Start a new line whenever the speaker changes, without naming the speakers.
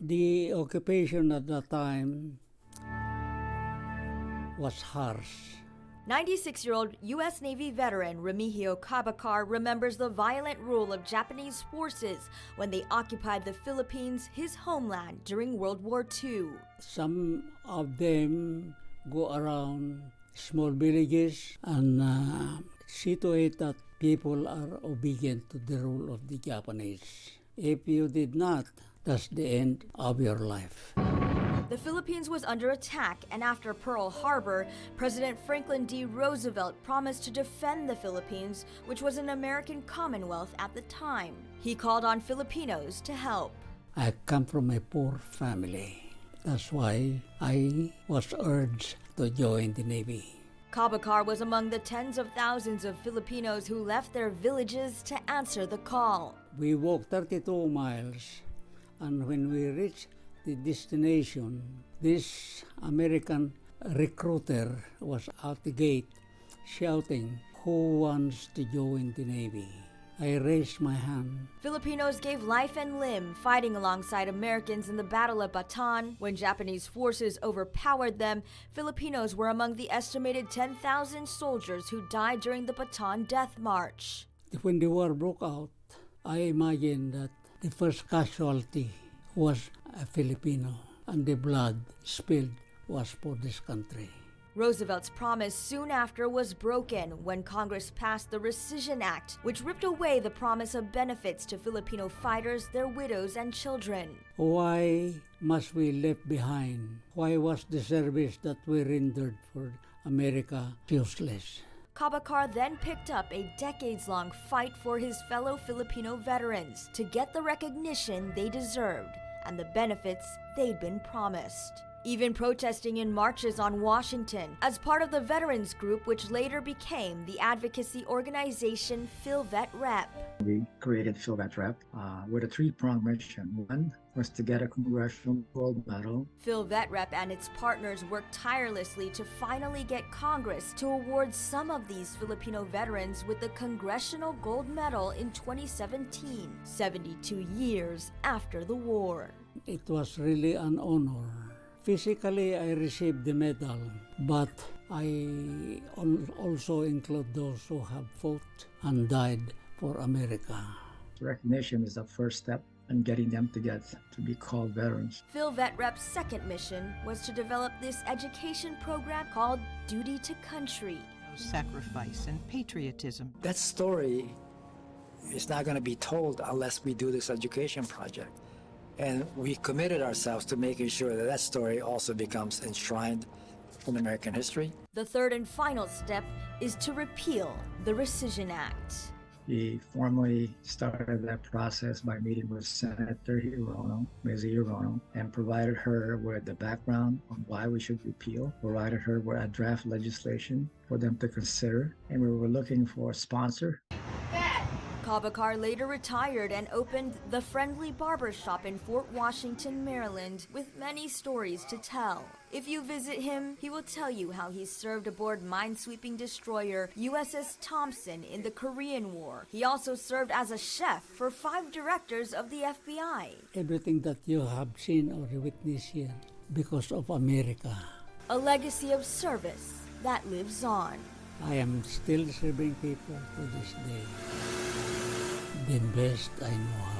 The occupation at that time was harsh.
96-year-old U.S. Navy veteran Remigio Cabacar remembers the violent rule of Japanese forces when they occupied the Philippines, his homeland, during World War II.
Some of them go around small villages and see to it that people are obedient to the rule of the Japanese. If you did not, that's the end of your life.
The Philippines was under attack, and after Pearl Harbor, President Franklin D. Roosevelt promised to defend the Philippines, which was an American commonwealth at the time. He called on Filipinos to help.
I come from a poor family. That's why I was urged to join the Navy.
Cabacar was among the tens of thousands of Filipinos who left their villages to answer the call.
We walked 32 miles, and when we reached the destination, this American recruiter was out the gate shouting, "Who wants to join the Navy?" I raised my hand.
Filipinos gave life and limb fighting alongside Americans in the Battle of Bataan. When Japanese forces overpowered them, Filipinos were among the estimated 10,000 soldiers who died during the Bataan Death March.
When the war broke out, I imagined that the first casualty was a Filipino, and the blood spilled was for this country.
Roosevelt's promise soon after was broken when Congress passed the Rescission Act, which ripped away the promise of benefits to Filipino fighters, their widows, and children.
Why must we left behind? Why was the service that we rendered for America useless?
Cabacar then picked up a decades-long fight for his fellow Filipino veterans to get the recognition they deserved and the benefits they'd been promised. Even protesting in marches on Washington as part of the veterans group which later became the advocacy organization PhilVetRep.
We created PhilVetRep with a three-pronged mission. One was to get a congressional gold medal.
PhilVetRep and its partners worked tirelessly to finally get Congress to award some of these Filipino veterans with the Congressional Gold Medal in 2017, 72 years after the war.
It was really an honor. Physically, I received the medal, but I also include those who have fought and died for America.
Recognition is the first step in getting them to be called veterans.
PhilVetRep's second mission was to develop this education program called Duty to Country.
Sacrifice and patriotism.
That story is not going to be told unless we do this education project. And we committed ourselves to making sure that that story also becomes enshrined in American history.
The third and final step is to repeal the Rescission Act.
We formally started that process by meeting with Senator Hirono, Ms. Hirono, and provided her with the background on why we should repeal, provided her with a draft legislation for them to consider, and we were looking for a sponsor.
Cabacar later retired and opened the Friendly Barber Shop in Fort Washington, Maryland, with many stories to tell. If you visit him, he will tell you how he served aboard minesweeping destroyer USS Thompson in the Korean War. He also served as a chef for 5 directors of the FBI.
Everything that you have seen or witnessed here because of America.
A legacy of service that lives on.
I am still serving people to this day. The best I know how.